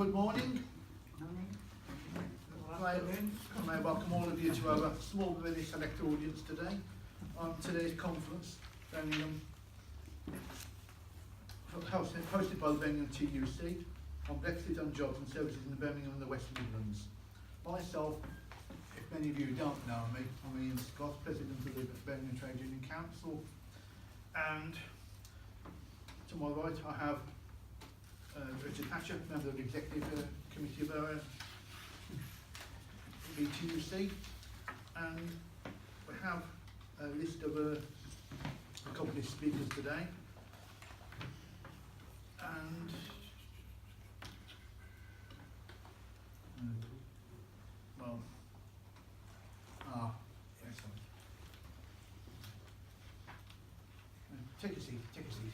Good morning. Can I welcome all of you to our small but very select audience today on today's conference, Birmingham, hosted by the Birmingham TUC on Brexit, on jobs and services in the Birmingham and the West Midlands. Myself, if many of you don't know me, I'm Ian Scott, President of the Birmingham Trade Union Council, and to my right I have Richard Hatcher, member of the Executive Committee of our BTUC, and we have a list of accomplished speakers today. And yes, take a seat, take a seat.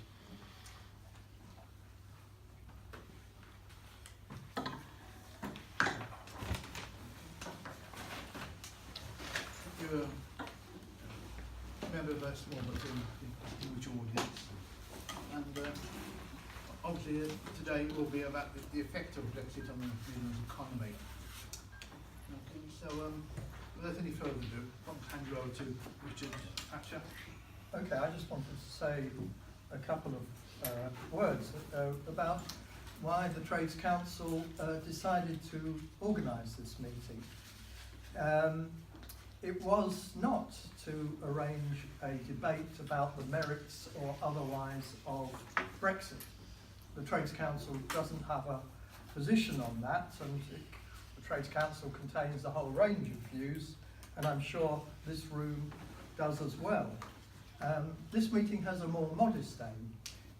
You're a member of a small but huge audience, and obviously today will be about the effect of Brexit on the Midlands economy. Okay, so without any further ado, I'll hand you over to Richard Hatcher. Okay, I just wanted to say a couple of words about why the Trades Council decided to organise this meeting. It was not to arrange a debate about the merits or otherwise of Brexit. The Trades Council doesn't have a position on that, and the Trades Council contains a whole range of views, and I'm sure this room does as well. This meeting has a more modest aim,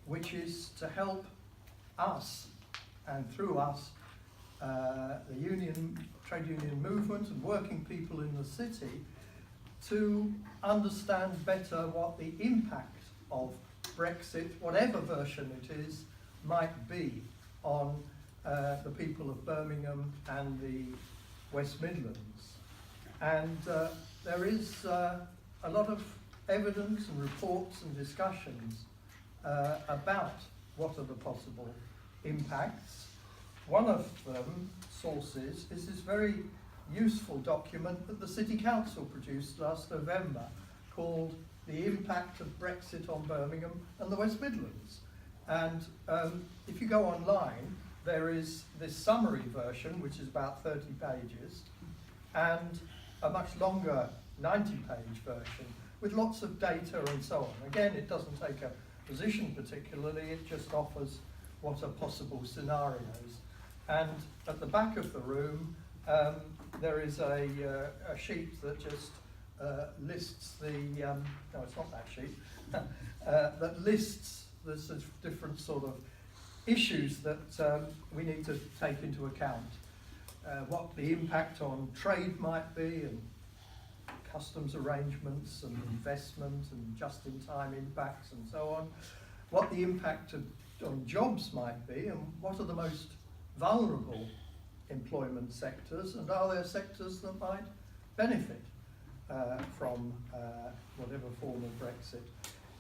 which is to help us, and through us, the trade union movement and working people in the city, to understand better what the impact of Brexit, whatever version it is, might be on the people of Birmingham and the West Midlands. And there is a lot of evidence and reports and discussions about what are the possible impacts. One of them, sources, is this very useful document that the City Council produced last November called The Impact of Brexit on Birmingham and the West Midlands. And if you go online, there is this summary version, which is about 30 pages, and a much longer 90-page version with lots of data and so on. Again, it doesn't take a position particularly, it just offers what are possible scenarios. And at the back of the room, there is a sheet that just lists the, no, it's not that sheet, that lists the sort of different sort of issues that we need to take into account. What the impact on trade might be, and customs arrangements and investment and just-in-time impacts and so on. What the impact on jobs might be, and what are the most vulnerable employment sectors, and are there sectors that might benefit from whatever form of Brexit.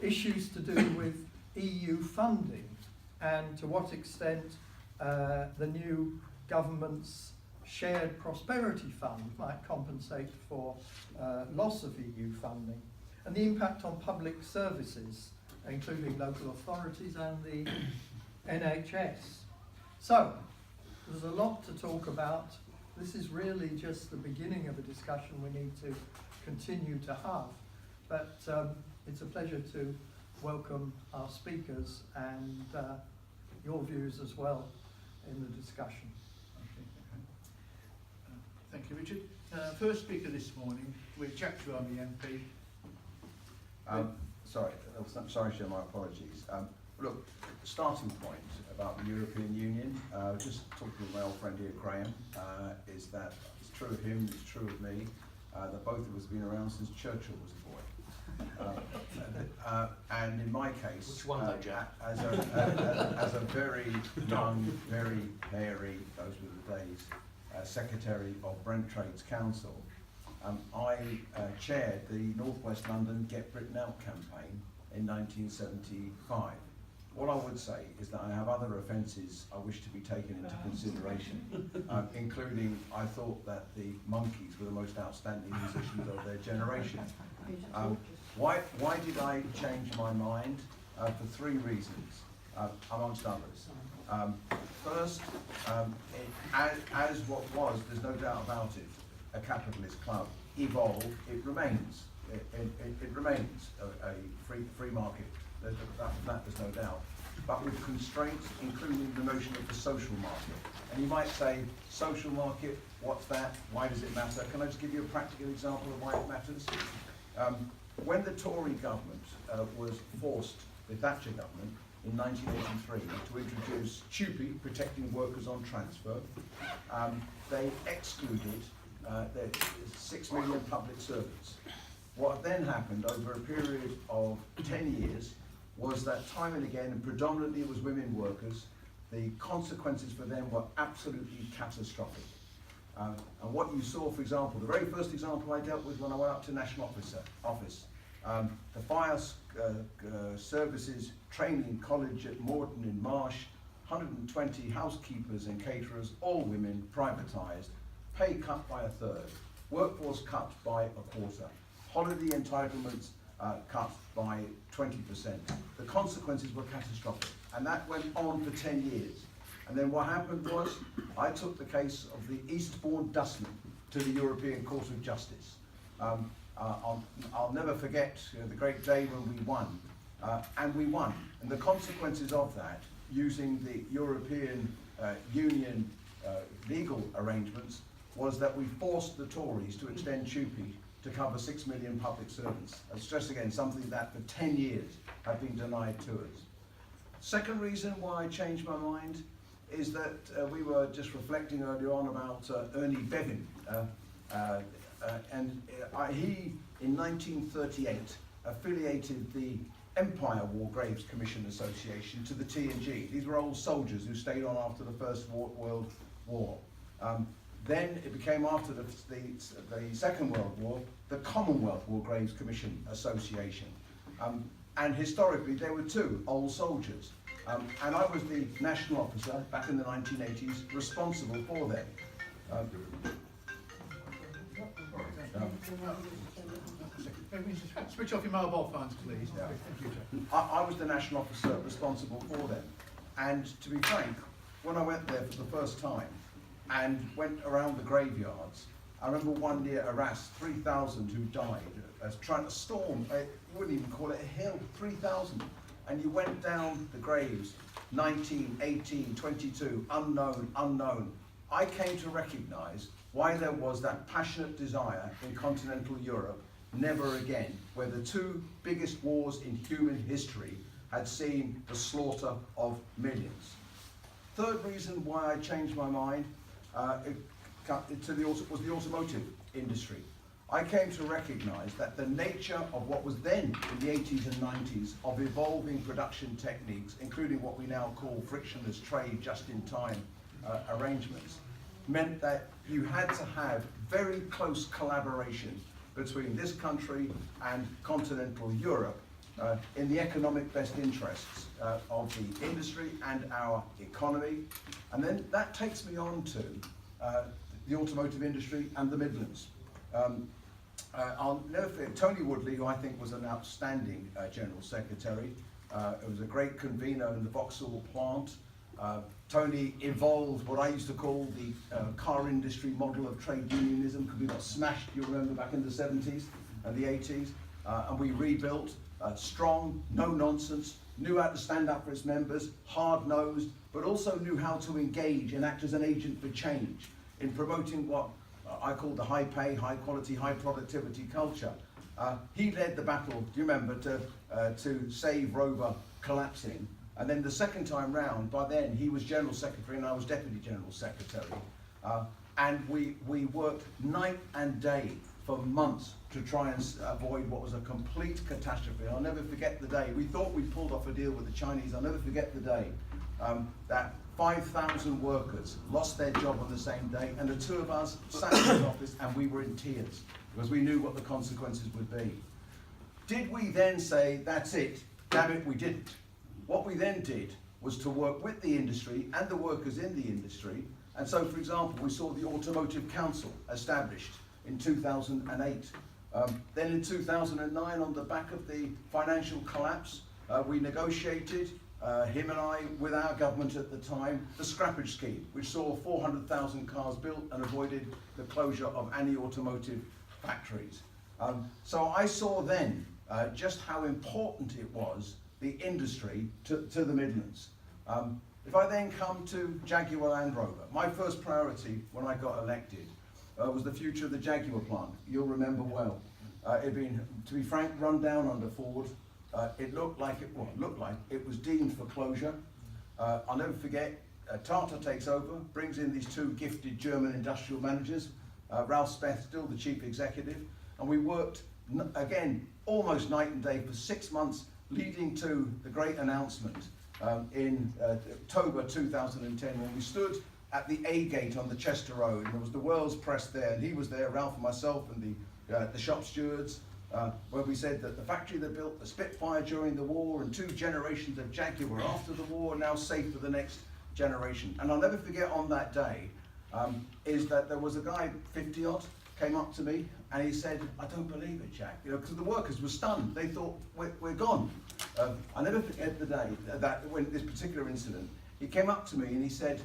Issues to do with EU funding, and to what extent the new government's shared prosperity fund might compensate for loss of EU funding, and the impact on public services, including local authorities and the NHS. So, there's a lot to talk about. This is really just the beginning of a discussion we need to continue to have. But it's a pleasure to welcome our speakers and your views as well in the discussion. Thank you, Richard. First speaker this morning, we're Jack Dromey, MP. Sorry, Chair, my apologies. Look, the starting point about the European Union, just talking with my old friend here, Graham, is that it's true of him, it's true of me, that both of us have been around since Churchill was a boy. And in my case, which one though, Jack? As a very young, very hairy, those were the days, Secretary of Brent Trades Council, I chaired the North West London Get Britain Out campaign in 1975, what I would say is that I have other offences I wish to be taken into consideration, including I thought that the monkeys were the most outstanding musicians of their generation. Why did I change my mind? For three reasons, amongst others. First, as what was, there's no doubt about it, a capitalist club evolved, it remains. It remains a free market. That there's no doubt. But with constraints, including the notion of the social market. And you might say, social market, what's that? Why does it matter? Can I just give you a practical example of why it matters? When the Tory government was forced, the Thatcher government, in 1983 to introduce TUPE, protecting workers on transfer, they excluded the 6 million public servants. What then happened over a period of 10 years was that time and again, and predominantly it was women workers, the consequences for them were absolutely catastrophic. And what you saw, for example, the very first example I dealt with when I went up to National Office, the Fire Services Training College at Morton in Marsh, 120 housekeepers and caterers, all women, privatised, pay cut by a third, workforce cut by a quarter, holiday entitlements cut by 20%. The consequences were catastrophic, and that went on for 10 years. And then what happened was, I took the case of the Eastbourne dustmen to the European Court of Justice. I'll never forget the great day when we won, and we won. And the consequences of that, using the European Union legal arrangements, was that we forced the Tories to extend TUPE to cover 6 million public servants. I stress again, something that for 10 years had been denied to us. Second reason why I changed my mind is that we were just reflecting earlier on about Ernie Bevin. He, in 1938, affiliated the Empire War Graves Commission Association to the T&G. These were old soldiers who stayed on after the First World War. Then it became, after the Second World War, the Commonwealth War Graves Commission Association. And historically, there were two old soldiers. And I was the national officer back in the 1980s responsible for them. Switch off your mobile phones, please. Yeah. Thank you, Joe. I was the national officer responsible for them. And to be frank, when I went there for the first time and went around the graveyards, I remember one near Arras, 3,000 who died trying to storm, you wouldn't even call it a hill, 3,000. And you went down the graves, 19, 18, 22, unknown, unknown. I came to recognise why there was that passionate desire in continental Europe, never again, where the two biggest wars in human history had seen the slaughter of millions. Third reason why I changed my mind was the automotive industry. I came to recognise that the nature of what was then, in the 80s and 90s, of evolving production techniques, including what we now call frictionless trade, just-in-time arrangements, meant that you had to have very close collaboration between this country and continental Europe in the economic best interests of the industry and our economy. And then that takes me on to the automotive industry and the Midlands. I'll never forget Tony Woodley, who I think was an outstanding General Secretary. It was a great convener in the Vauxhall plant. Tony evolved what I used to call the car industry model of trade unionism, because we got smashed, you remember, back in the 70s and the 80s. And we rebuilt strong, no nonsense, knew how to stand up for its members, hard-nosed, but also knew how to engage and act as an agent for change in promoting what I call the high pay, high quality, high productivity culture. He led the battle, do you remember, to save Rover collapsing. And then the second time round, by then he was General Secretary and I was Deputy General Secretary. And we worked night and day for months to try and avoid what was a complete catastrophe. I'll never forget the day. We thought we pulled off a deal with the Chinese. I'll never forget the day that 5,000 workers lost their job on the same day, and the two of us sat in the office and we were in tears because we knew what the consequences would be. Did we then say, that's it, damn it, we didn't? what we then did was to work with the industry and the workers in the industry. And so, for example, we saw the Automotive Council established in 2008. Then in 2009, on the back of the financial collapse, we negotiated, him and I, with our government at the time, the scrappage scheme, which saw 400,000 cars built and avoided the closure of any automotive factories. So I saw then just how important it was, the industry, to the Midlands. If I then come to Jaguar Land Rover, my first priority when I got elected was the future of the Jaguar plant. You'll remember well. It had been, to be frank, run down under Ford. It looked like it was deemed for closure. I'll never forget, Tata takes over, brings in these two gifted German industrial managers, Ralph Speth, still the chief executive, and we worked, again, almost night and day for 6 months, leading to the great announcement in October 2010, when we stood at the A gate on the Chester Road, and there was the world's press there, and he was there, Ralph and myself, and the shop stewards, where we said that the factory that built the Spitfire during the war and 2 generations of Jaguar after the war are now safe for the next generation. And I'll never forget on that day is that there was a guy, 50 odd, came up to me and he said, "I don't believe it, Jack," because the workers were stunned. They thought, we're gone. I'll never forget the day that when this particular incident, he came up to me and he said,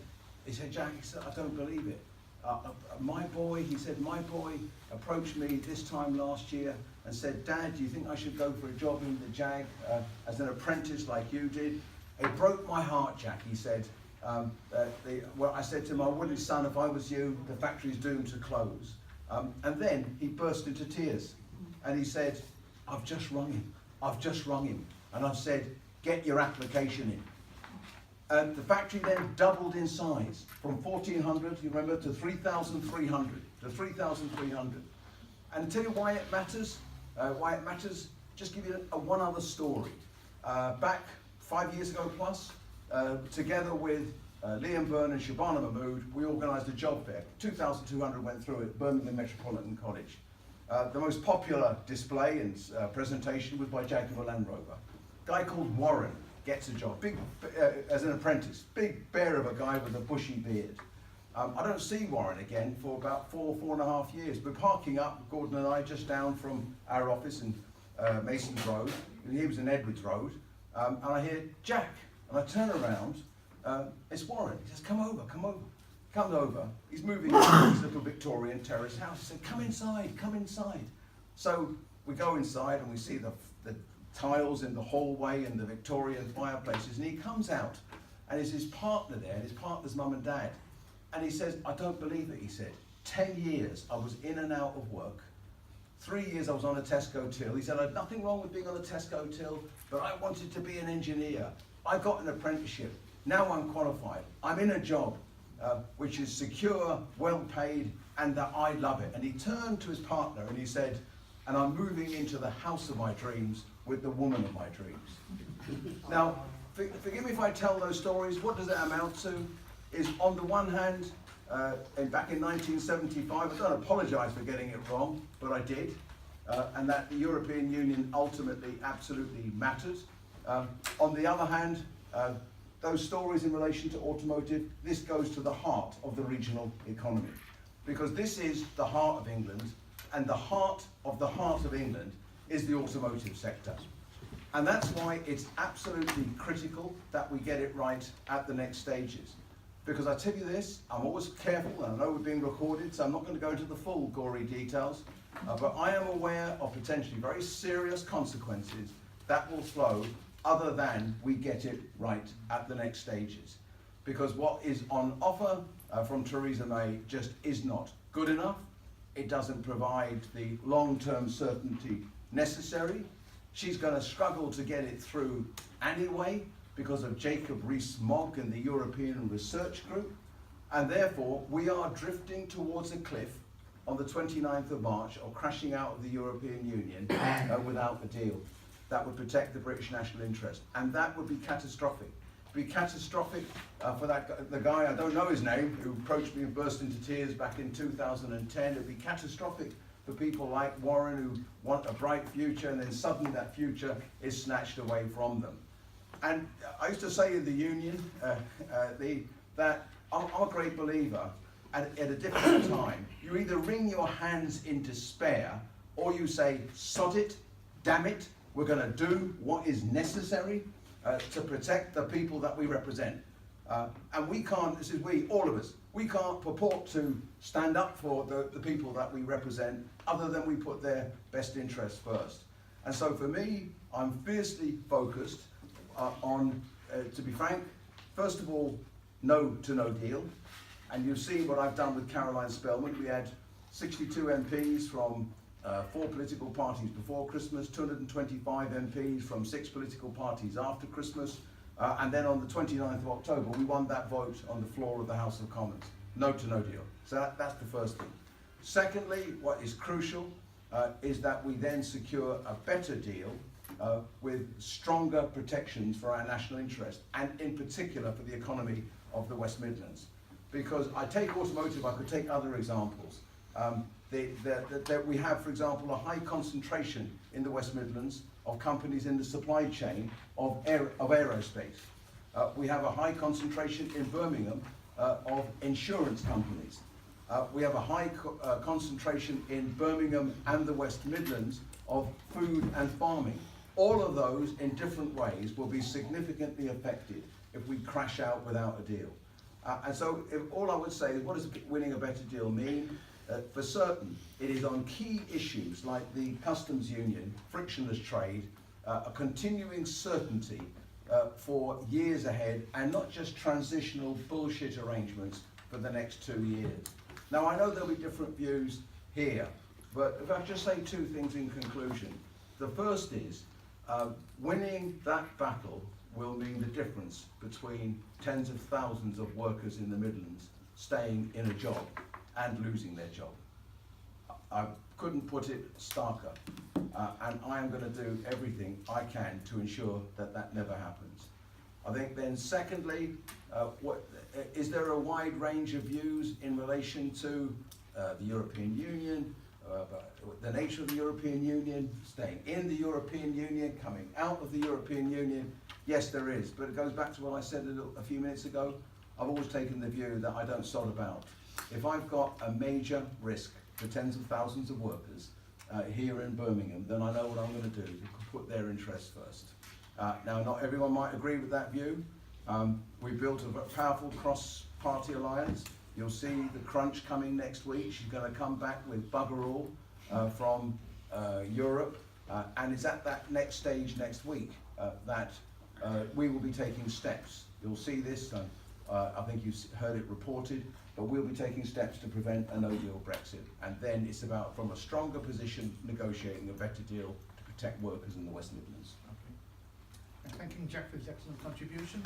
"Jack," he said, "I don't believe it. My boy approached me this time last year and said, 'Dad, do you think I should go for a job in the Jag as an apprentice like you did?' It broke my heart, Jack," he said. I said to him, "I wouldn't, son, if I was you, the factory's doomed to close." And then he burst into tears and he said, I've just rung him. And I've said, "Get your application in." The factory then doubled in size from 1,400, you remember, to 3,300, And to tell you why it matters, just give you one other story. Back 5 years ago plus, together with Liam Byrne and Shabana Mahmood, we organised a job fair. 2,200 went through it, Birmingham Metropolitan College. The most popular display and presentation was by Jaguar Land Rover. A guy called Warren gets a job, big as an apprentice, big bear of a guy with a bushy beard. I don't see Warren again for about 4.5 years. We're parking up, Gordon and I, just down from our office in Mason's Road, and he was in Edwards Road, and I hear, "Jack," and I turn around, it's Warren. He says, come over. Comes over, he's moving into his little Victorian terrace house. He said, come inside. So we go inside and we see the tiles in the hallway and the Victorian fireplaces, and he comes out and there's his partner there, and his partner's mum and dad. And he says, "I don't believe it," he said. 10 years I was in and out of work. 3 years I was on a Tesco till. He said, "I had nothing wrong with being on a Tesco till, but I wanted to be an engineer. I got an apprenticeship. Now I'm qualified. I'm in a job which is secure, well paid, and that I love it." And he turned to his partner and he said, "And I'm moving into the house of my dreams with the woman of my dreams." Now, forgive me if I tell those stories. What does that amount to? Is on the one hand, back in 1975, I don't apologise for getting it wrong, but I did, and that the European Union ultimately absolutely mattered. On the other hand, those stories in relation to automotive, this goes to the heart of the regional economy, because this is the heart of England, and the heart of England is the automotive sector. And that's why it's absolutely critical that we get it right at the next stages. Because I tell you this, I'm always careful, and I know we're being recorded, so I'm not going to go into the full gory details, but I am aware of potentially very serious consequences that will flow other than we get it right at the next stages. Because what is on offer from Theresa May just is not good enough. It doesn't provide the long-term certainty necessary. She's going to struggle to get it through anyway because of Jacob Rees-Mogg and the European Research Group. And therefore, we are drifting towards a cliff on the 29th of March, or crashing out of the European Union without a deal that would protect the British national interest. And that would be catastrophic. It would be catastrophic for the guy, I don't know his name, who approached me and burst into tears back in 2010. It would be catastrophic for people like Warren, who want a bright future, and then suddenly that future is snatched away from them. And I used to say in the union that I'm a great believer at a different time. You either wring your hands in despair or you say, sod it, damn it, we're going to do what is necessary to protect the people that we represent. And we can't, this is we, all of us, we can't purport to stand up for the people that we represent other than we put their best interests first. And so for me, I'm fiercely focused on, to be frank, first of all, no to no deal. And you've seen what I've done with Caroline Spelman. We had 62 MPs from 4 political parties before Christmas, 225 MPs from 6 political parties after Christmas. And then on the 29th of October, we won that vote on the floor of the House of Commons. No to no deal. So that's the first thing. Secondly, what is crucial is that we then secure a better deal with stronger protections for our national interest, and in particular for the economy of the West Midlands. Because I take automotive, I could take other examples. That we have, for example, a high concentration in the West Midlands of companies in the supply chain of aerospace. We have a high concentration in Birmingham of insurance companies. We have a high concentration in Birmingham and the West Midlands of food and farming. All of those in different ways will be significantly affected if we crash out without a deal. And so all I would say is, what does winning a better deal mean? For certain, it is on key issues like the customs union, frictionless trade, a continuing certainty for years ahead, and not just transitional bullshit arrangements for the next 2 years. Now, I know there'll be different views here, but if I just say 2 things in conclusion. The first is, winning that battle will mean the difference between tens of thousands of workers in the Midlands staying in a job and losing their job. I couldn't put it starker, and I am going to do everything I can to ensure that that never happens. I think then secondly, is there a wide range of views in relation to the European Union, the nature of the European Union, staying in the European Union, coming out of the European Union? Yes, there is, but it goes back to what I said a few minutes ago. I've always taken the view that I don't sod about. If I've got a major risk for tens of thousands of workers here in Birmingham, then I know what I'm going to do to put their interests first. Now, not everyone might agree with that view. We built a powerful cross-party alliance. You'll see the crunch coming next week. She's going to come back with bugger all from Europe, and it's at that next stage next week that we will be taking steps. You'll see this, I think you've heard it reported, but we'll be taking steps to prevent a no-deal Brexit. And then it's about, from a stronger position, negotiating a better deal to protect workers in the West Midlands. Okay. And thanking Jack for his excellent contribution.